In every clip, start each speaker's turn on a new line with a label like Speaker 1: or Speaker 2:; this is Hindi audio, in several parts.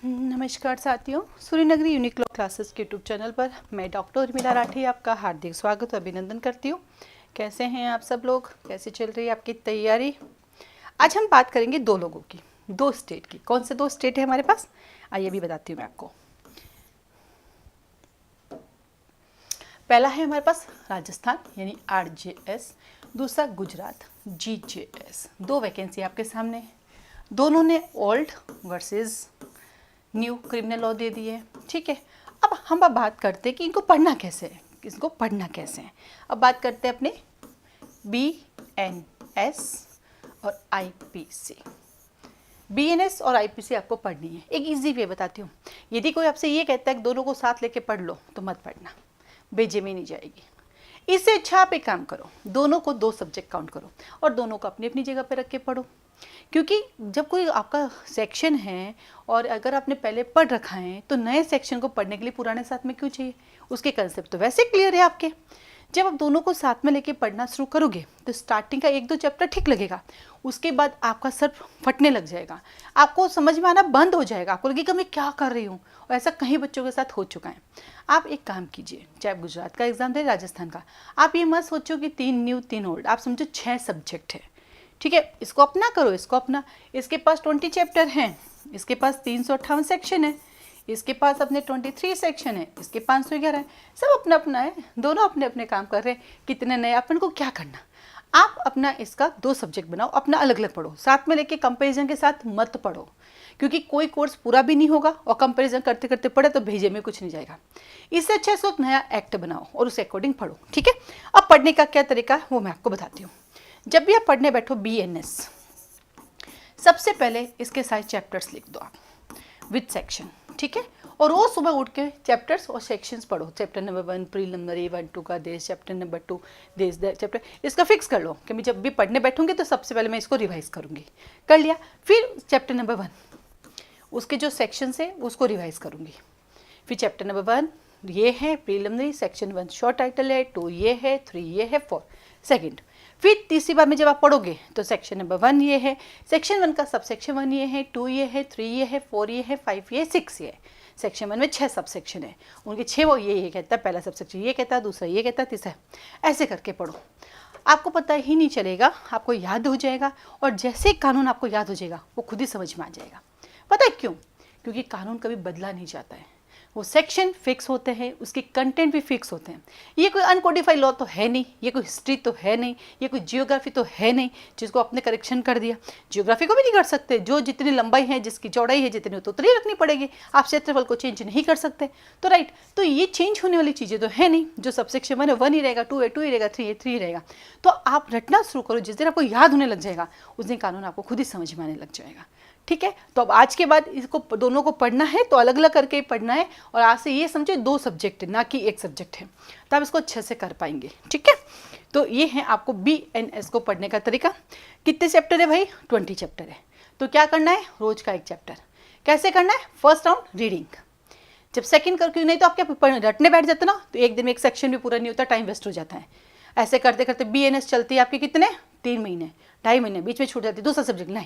Speaker 1: नमस्कार साथियों, सूर्यनगरी यूनिक लॉ क्लासेस के यूट्यूब चैनल पर मैं डॉक्टर उर्मिला राठी आपका हार्दिक स्वागत और अभिनंदन करती हूँ। कैसे हैं आप सब लोग? कैसे चल रही है आपकी तैयारी? आज हम बात करेंगे दो लोगों की, दो स्टेट की। कौन से दो स्टेट है हमारे पास, आइए भी बताती हूँ मैं आपको। पहला है हमारे पास राजस्थान यानी RJS, दूसरा गुजरात GJS। दो वैकेंसी आपके सामने है, दोनों ने old versus new criminal law दे दिए। ठीक है, अब हम बात करते हैं कि इनको पढ़ना कैसे है, इसको पढ़ना कैसे है। अब बात करते हैं अपने BNS और IPC। BNS और IPC आपको पढ़नी है। एक इजी वे बताती हूँ, यदि कोई आपसे ये कहता है कि दोनों को साथ लेके पढ़ लो तो मत पढ़ना, बेजेमी नहीं जाएगी। इससे अच्छा आप एक काम करो, दोनों को दो सब्जेक्ट काउंट करो और दोनों को अपनी अपनी जगह पे रख के पढ़ो। क्योंकि जब कोई आपका सेक्शन है और अगर आपने पहले पढ़ रखा है तो नए सेक्शन को पढ़ने के लिए पुराने साथ में क्यों चाहिए? उसके कंसेप्ट तो वैसे क्लियर है आपके। जब आप दोनों को साथ में लेके पढ़ना शुरू करोगे तो स्टार्टिंग का एक दो चैप्टर ठीक लगेगा, उसके बाद आपका सर फटने लग जाएगा, आपको समझ में आना बंद हो जाएगा, आपको लगेगा मैं क्या कर रही हूँ। और ऐसा कई बच्चों के साथ हो चुका है। आप एक काम कीजिए, चाहे गुजरात का एग्जाम दे, राजस्थान का, आप ये मत सोचो कि 3 न्यू 3 ओल्ड, आप समझो 6 सब्जेक्ट है। ठीक है, इसको अपना करो, इसको अपना। इसके पास 20 चैप्टर हैं, इसके पास 358 सेक्शन है, इसके पास अपने 23 सेक्शन है, इसके 511 है। सब अपना अपना है, दोनों अपने अपने काम कर रहे हैं। कितने नए, अपन को क्या करना, आप अपना इसका दो सब्जेक्ट बनाओ, अपना अलग अलग पढ़ो, साथ में लेके कंपैरिजन के साथ मत पढ़ो। क्योंकि कोई कोर्स पूरा भी नहीं होगा और कंपैरिजन करते करते पढ़े तो भेजे में कुछ नहीं जाएगा। इससे अच्छा इसको एक नया एक्ट बनाओ और उस अकॉर्डिंग पढ़ो। ठीक है, अब पढ़ने का क्या तरीका है वो मैं आपको बताती हूँ। जब भी आप पढ़ने बैठो BNS, सबसे पहले इसके सारे चैप्टर्स लिख दो आप विद सेक्शन। ठीक है, और रोज सुबह उठ के चैप्टर्स और सेक्शंस पढ़ो। चैप्टर नंबर 1 प्रीलिमिनरी 1-2 का देश, चैप्टर नंबर 2 देश चैप्टर, इसका फिक्स कर लो कि मैं जब भी पढ़ने बैठूंगी तो सबसे पहले मैं इसको रिवाइज करूंगी। कर लिया, फिर चैप्टर नंबर 1 उसके जो सेक्शंस है उसको रिवाइज करूंगी। फिर चैप्टर नंबर 1 ये है प्रीलिमिनरी, सेक्शन 1 शॉर्ट टाइटल है, 2 ये है, 3 ये है, 4 सेकेंड। फिर तीसरी बार में जब आप पढ़ोगे तो सेक्शन नंबर 1 ये है, सेक्शन 1 का सब सेक्शन 1 ये है, 2 ये है, 3 ये है, 4 ये है, 5 ये, 6 ये है। सेक्शन 1 में 6 सब सेक्शन है, उनके 6 वो ये कहता है, पहला सब सेक्शन ये कहता है, दूसरा ये कहता है, तीसरा। ऐसे करके पढ़ो, आपको पता ही नहीं चलेगा, आपको याद हो जाएगा। और जैसे कानून आपको याद हो जाएगा वो खुद ही समझ में आ जाएगा। पता है क्यों? क्योंकि कानून कभी बदला नहीं जाता है, वो सेक्शन फिक्स होते हैं, उसके कंटेंट भी फिक्स होते हैं। ये कोई अनकोडिफाइड लॉ तो है नहीं, ये कोई हिस्ट्री तो है नहीं, ये कोई जियोग्राफी तो है नहीं जिसको आपने करेक्शन कर दिया। जियोग्राफी को भी नहीं कर सकते, जो जितनी लंबाई है, जिसकी चौड़ाई है, जितनी उतनी रखनी पड़ेगी। आप क्षेत्रफल को चेंज नहीं कर सकते, तो राइट, तो ये चेंज होने वाली चीज़ें तो है नहीं। जो सब सेक्शन 1 है 1 ही रहेगा, 2 है 2 ही रहेगा, 3 है 3 ही रहेगा। तो आप रटना शुरू करो, जिस दिन आपको याद होने लग जाएगा उस दिन कानून आपको खुद ही समझ में आने लग जाएगा। ठीक है, तो अब आज के बाद इसको दोनों को पढ़ना है तो अलग अलग करके ही पढ़ना है। और आज से ये समझो 2 सब्जेक्ट है, ना कि एक सब्जेक्ट है, तो आप इसको अच्छे से कर पाएंगे। ठीक है, तो ये है आपको BNS को पढ़ने का तरीका। कितने चैप्टर है भाई? 20 चैप्टर है। तो क्या करना है? रोज का एक चैप्टर। कैसे करना है? फर्स्ट राउंड रीडिंग, जब सेकंड कर, क्यों नहीं तो आप क्या रटने बैठ जाते ना तो एक दिन में एक सेक्शन भी पूरा नहीं होता, टाइम वेस्ट हो जाता है। ऐसे करते करते BNS चलती है आपके कितने, 3 महीने, 2.5 महीने, बीच में छूट जाती है दूसरा सब्जेक्ट। नहीं,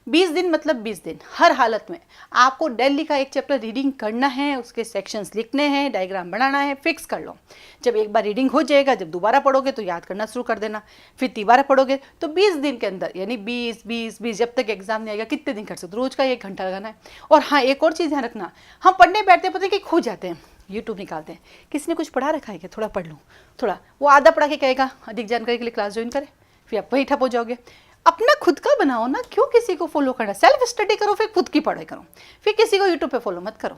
Speaker 1: 20 दिन मतलब 20 दिन, हर हालत में आपको डेली का एक चैप्टर रीडिंग करना है, उसके सेक्शंस लिखने हैं, डायग्राम बनाना है, फिक्स कर लो। जब एक बार रीडिंग हो जाएगा, जब दोबारा पढ़ोगे तो याद करना शुरू कर देना, फिर तीबारा पढ़ोगे तो 20 दिन के अंदर, यानी 20 जब तक एग्जाम नहीं आएगा कितने दिन कर सकते, रोज का 1 घंटा लगाना है। और हाँ, एक और चीज़ ध्यान रखना, हम पढ़ने बैठते पता है कि खो जाते हैं, यूट्यूब निकालते हैं, किसी ने कुछ पढ़ा रखा है क्या, थोड़ा पढ़ लूँ, थोड़ा, वो आधा पढ़ा के कहेगा अधिक जानकारी के लिए क्लास ज्वाइन करें, फिर आप वही ठप हो जाओगे। अपना खुद का बनाओ ना, क्यों किसी को फॉलो करना? सेल्फ स्टडी करो, फिर खुद की पढ़ाई करो, फिर किसी को यूट्यूब पे फॉलो मत करो।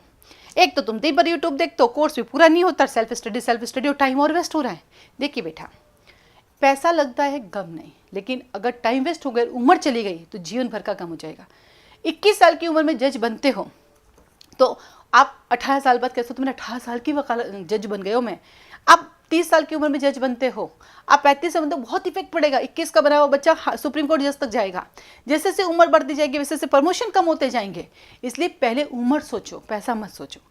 Speaker 1: एक तो तुम दिन भर यूट्यूब देखते हो, कोर्स भी पूरा नहीं होता, सेल्फ स्टडी और टाइम और वेस्ट हो रहा है। देखिए बेटा, पैसा लगता है गम नहीं, लेकिन अगर टाइम वेस्ट हो गया, उम्र चली गई तो जीवन भर का गम हो जाएगा। 21 साल की उम्र में जज बनते हो तो आप 18 साल बाद कैसे, तुमने 18 साल की वकालत जज बन गए हो। मैं आप 30 साल की उम्र में जज बनते हो, आप 35 से बनते हो, बहुत इफेक्ट पड़ेगा। 21 का बना हुआ बच्चा सुप्रीम कोर्ट जज तक जाएगा, जैसे जैसे उम्र बढ़ती जाएगी वैसे वैसे प्रमोशन कम होते जाएंगे। इसलिए पहले उम्र सोचो, पैसा मत सोचो।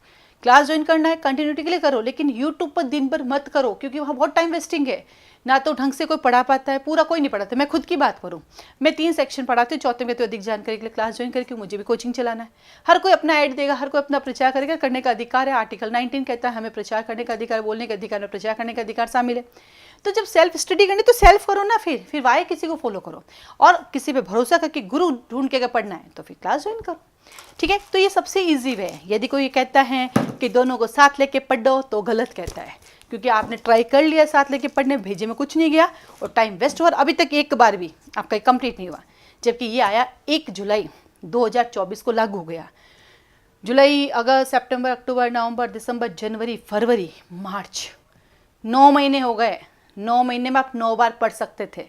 Speaker 1: क्लास ज्वाइन करना है कंटिन्यूटी के लिए करो, लेकिन यूट्यूब पर दिन भर मत करो, क्योंकि वहाँ बहुत टाइम वेस्टिंग है। ना तो ढंग से कोई पढ़ा पाता है, पूरा कोई नहीं पढ़ाता। मैं खुद की बात करूँ, मैं 3 सेक्शन पढ़ाती हूँ, चौथे में तो अधिक जानकारी के लिए क्लास ज्वाइन करके मुझे भी कोचिंग चलाना है। हर कोई अपना ऐड देगा, हर कोई अपना प्रचार करेगा, करने का अधिकार है। आर्टिकल 19 कहता है हमें प्रचार करने का अधिकार, बोलने का अधिकार में प्रचार करने का अधिकार शामिल है। तो जब सेल्फ स्टडी करनी तो सेल्फ करो ना, फिर वाई किसी को फॉलो करो, और किसी पे भरोसा करके गुरु ढूंढ के अगर पढ़ना है तो फिर क्लास ज्वाइन करो। ठीक है, तो ये सबसे इजी वे है। यदि कोई कहता है कि दोनों को साथ लेके पढ़ो तो गलत कहता है, क्योंकि आपने ट्राई कर लिया साथ लेके पढ़ने, भेजे में कुछ नहीं गया और टाइम वेस्ट हुआ, अभी तक एक बार भी आपका कंप्लीट नहीं हुआ। जबकि ये आया 1 जुलाई 2024 को लागू हो गया। जुलाई, अगस्त, सितंबर, अक्टूबर, नवंबर, दिसंबर, जनवरी, फरवरी, मार्च, 9 महीने हो गए। 9 महीने में आप 9 बार पढ़ सकते थे,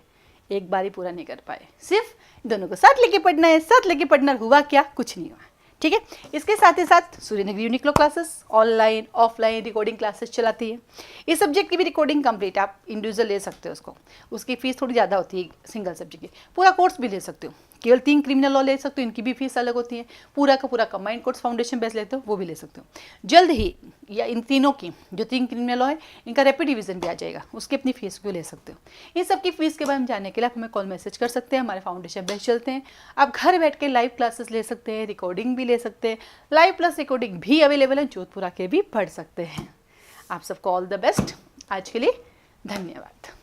Speaker 1: एक बार ही पूरा नहीं कर पाए। सिर्फ दोनों को साथ लेके पढ़ना है, साथ लेके पढ़ना। हुआ क्या? कुछ नहीं हुआ। ठीक है, इसके साथ ही साथ Suryanagari Uniqlo classes online offline recording classes चलाती है। इस सब्जेक्ट की भी रिकॉर्डिंग कंप्लीट, आप इंडिविजुअल ले सकते हो उसको, उसकी फीस थोड़ी ज़्यादा होती है सिंगल सब्जेक्ट की। पूरा कोर्स भी ले सकते हो, केवल 3 क्रिमिनल लॉ ले सकते हो, इनकी भी फीस अलग होती है। पूरा का पूरा कंबाइंड कोर्स फाउंडेशन बेस लेते हो, वो भी ले सकते हो। जल्द ही या इन तीनों की जो 3 क्रिमिनल लॉ है, इनका रैपिड डिवीजन भी आ जाएगा, उसकी अपनी फीस भी ले सकते हो। इन सब की फीस के बारे में जानने के लिए आप हमें कॉल मैसेज कर सकते हैं। हमारे फाउंडेशन बेस चलते हैं, आप घर बैठ के लाइव क्लासेस ले सकते हैं, रिकॉर्डिंग भी ले सकते हैं। लाइव प्लस रिकॉर्डिंग भी अवेलेबल है, जोधपुर आके भी पढ़ सकते हैं। आप सबको ऑल द बेस्ट। आज के लिए धन्यवाद।